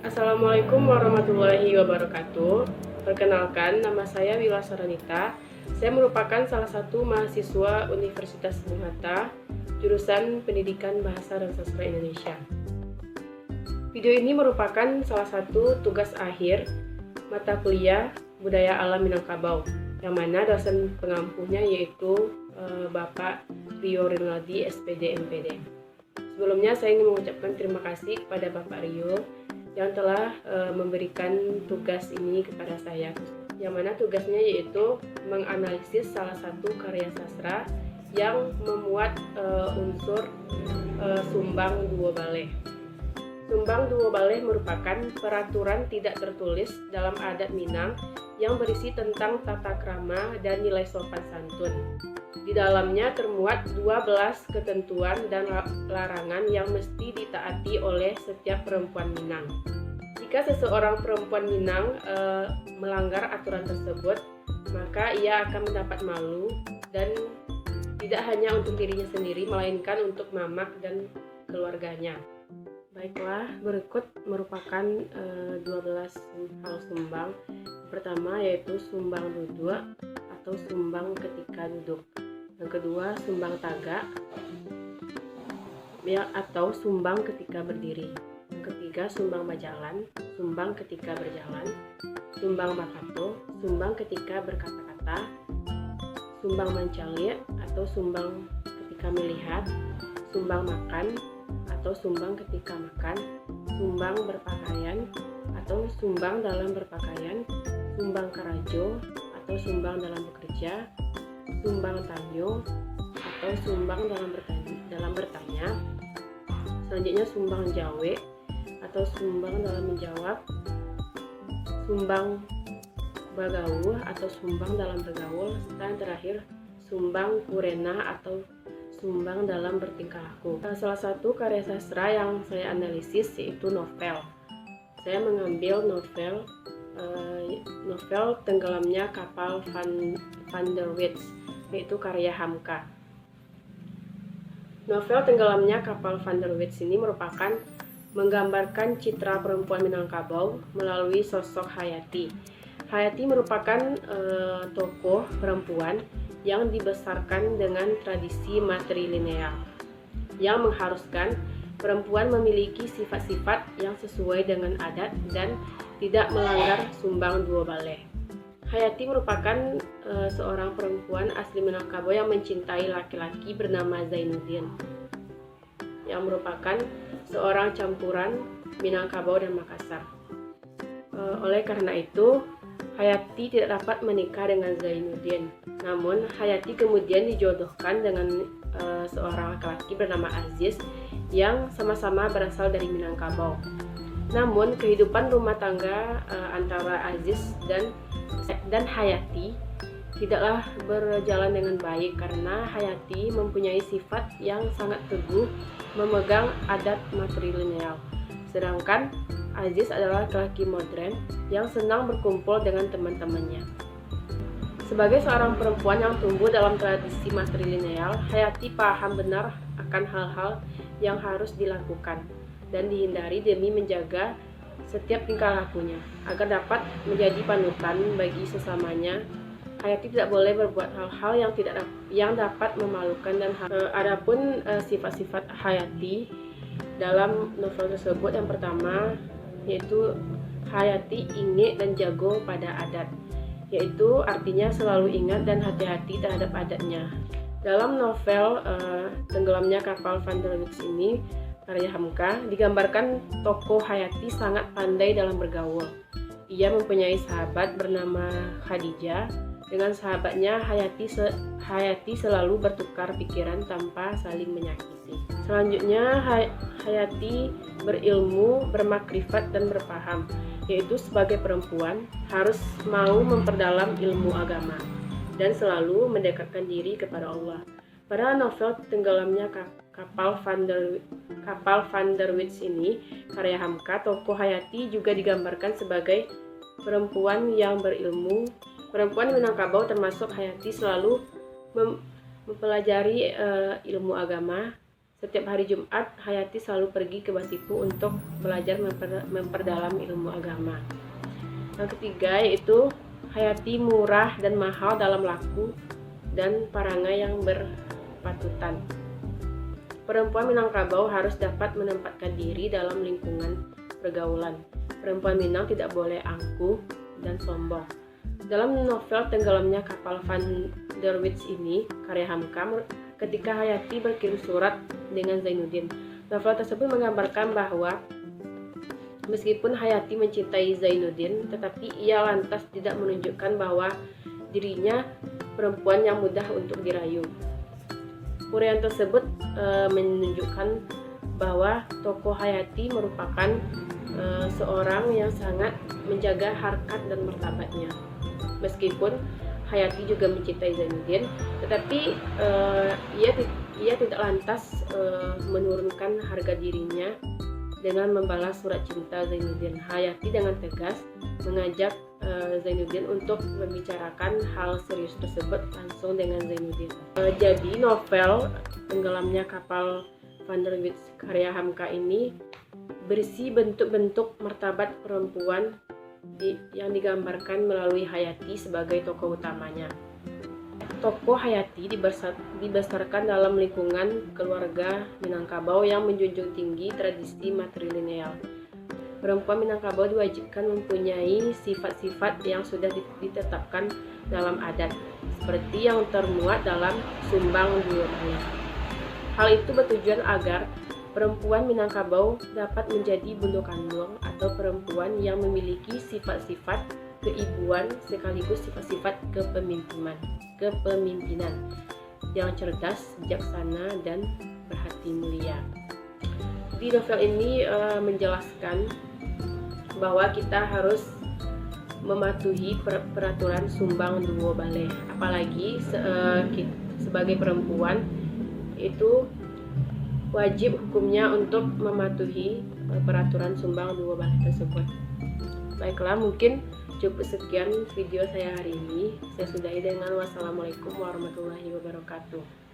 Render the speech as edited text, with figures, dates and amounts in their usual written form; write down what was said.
Assalamualaikum warahmatullahi wabarakatuh. Perkenalkan, nama saya Wila Saranita. Saya merupakan salah satu mahasiswa Universitas Bung Hatta, jurusan Pendidikan Bahasa dan Sastra Indonesia. Video ini merupakan salah satu tugas akhir mata kuliah Budaya Alam Minangkabau, yang mana dosen pengampuhnya yaitu Bapak Rio Rinaldi, SPD MPD. Sebelumnya saya ingin mengucapkan terima kasih kepada Bapak Rio yang telah memberikan tugas ini kepada saya, yang mana tugasnya yaitu menganalisis salah satu karya sastra yang memuat unsur sumbang duo baleh. Sumbang duo baleh merupakan peraturan tidak tertulis dalam adat Minang yang berisi tentang tata krama dan nilai sopan santun. Di dalamnya termuat 12 ketentuan dan larangan yang mesti ditaati oleh setiap perempuan Minang. Jika seseorang perempuan Minang melanggar aturan tersebut, maka ia akan mendapat malu, dan tidak hanya untuk dirinya sendiri, melainkan untuk mamak dan keluarganya. Baiklah, berikut merupakan 12 hal sumbang. Pertama yaitu sumbang duduk atau sumbang ketika duduk. Yang kedua, sumbang tagak atau sumbang ketika berdiri. Yang ketiga, sumbang bajalan, sumbang ketika berjalan. Sumbang makato, sumbang ketika berkata-kata. Sumbang mancalir atau sumbang ketika melihat. Sumbang makan atau sumbang ketika makan. Sumbang berpakaian atau sumbang dalam berpakaian. Sumbang karajo atau sumbang dalam bekerja. Sumbang tanyo atau sumbang dalam bertanya. Selanjutnya sumbang jawe atau sumbang dalam menjawab. Sumbang bagaul atau sumbang dalam bergaul. Dan terakhir sumbang kurena atau sumbang dalam bertingkah laku. Salah satu karya sastra yang saya analisis yaitu novel. Saya mengambil novel Tenggelamnya Kapal Van der Wits, yaitu karya Hamka. Novel Tenggelamnya Kapal Van der Wits ini merupakan menggambarkan citra perempuan Minangkabau melalui sosok Hayati. Hayati merupakan tokoh perempuan yang dibesarkan dengan tradisi matrilineal yang mengharuskan perempuan memiliki sifat-sifat yang sesuai dengan adat dan tidak melanggar sumbang duo baleh. Hayati merupakan seorang perempuan asli Minangkabau yang mencintai laki-laki bernama Zainuddin, yang merupakan seorang campuran Minangkabau dan Makassar. Oleh karena itu, Hayati tidak dapat menikah dengan Zainuddin. Namun, Hayati kemudian dijodohkan dengan seorang laki-laki bernama Aziz yang sama-sama berasal dari Minangkabau. Namun, kehidupan rumah tangga antara Aziz dan Hayati tidaklah berjalan dengan baik karena Hayati mempunyai sifat yang sangat teguh memegang adat matrilineal. Sedangkan Aziz adalah laki-laki modern yang senang berkumpul dengan teman-temannya. Sebagai seorang perempuan yang tumbuh dalam tradisi matrilineal, Hayati paham benar akan hal-hal yang harus dilakukan dan dihindari demi menjaga setiap tingkah lakunya agar dapat menjadi panutan bagi sesamanya. Hayati tidak boleh berbuat hal-hal yang dapat memalukan dan adapun sifat-sifat Hayati dalam novel tersebut, yang pertama yaitu Hayati ingat dan jago pada adat, yaitu artinya selalu ingat dan hati-hati terhadap adatnya. Dalam novel Tenggelamnya Kapal Van der Wits ini, karya Hamka, digambarkan tokoh Hayati sangat pandai dalam bergaul. Ia mempunyai sahabat bernama Khadijah. Dengan sahabatnya, Hayati selalu bertukar pikiran tanpa saling menyakiti. Selanjutnya, Hayati berilmu, bermakrifat dan berpaham, yaitu sebagai perempuan harus mau memperdalam ilmu agama dan selalu mendekatkan diri kepada Allah. Pada novel Tenggelamnya Kapal Van der Wits ini, karya Hamka, tokoh Hayati juga digambarkan sebagai perempuan yang berilmu. Perempuan Minangkabau termasuk Hayati selalu mempelajari ilmu agama Setiap hari Jumat, Hayati selalu pergi ke Batipu untuk belajar memperdalam ilmu agama. Yang ketiga yaitu Hayati murah dan mahal dalam laku dan parangai yang berpatutan. Perempuan Minangkabau harus dapat menempatkan diri dalam lingkungan pergaulan. Perempuan Minang tidak boleh angkuh dan sombong. Dalam novel Tenggelamnya Kapal Van der Witz ini, karya Hamka, ketika Hayati berkirim surat dengan Zainuddin, novel tersebut menggambarkan bahwa meskipun Hayati mencintai Zainuddin, tetapi ia lantas tidak menunjukkan bahwa dirinya perempuan yang mudah untuk dirayu. Uraian tersebut menunjukkan bahwa tokoh Hayati merupakan seorang yang sangat menjaga harkat dan martabatnya. Meskipun Hayati juga mencintai Zainuddin, tetapi ia tidak lantas menurunkan harga dirinya dengan membalas surat cinta Zainuddin. Hayati dengan tegas mengajak Zainuddin untuk membicarakan hal serius tersebut langsung dengan Zainuddin. Jadi novel Tenggelamnya Kapal Van der Witz karya Hamka ini berisi bentuk-bentuk martabat perempuan yang digambarkan melalui Hayati sebagai tokoh utamanya. Tokoh Hayati dibesarkan dalam lingkungan keluarga Minangkabau yang menjunjung tinggi tradisi matrilineal. Perempuan Minangkabau diwajibkan mempunyai sifat-sifat yang sudah ditetapkan dalam adat, seperti yang termuat dalam Sumbang Dua Baleh. Hal itu bertujuan agar perempuan Minangkabau dapat menjadi Bundok Kandung atau perempuan yang memiliki sifat-sifat keibuan sekaligus sifat-sifat kepemimpinan yang cerdas, bijaksana, dan berhati mulia. Di novel ini menjelaskan bahwa kita harus mematuhi peraturan Sumbang Dua Baleh, apalagi sebagai perempuan itu wajib hukumnya untuk mematuhi peraturan Sumbang Dua Baleh tersebut. Baiklah, mungkin cukup sekian video saya hari ini. Saya sudahi dengan wassalamualaikum warahmatullahi wabarakatuh.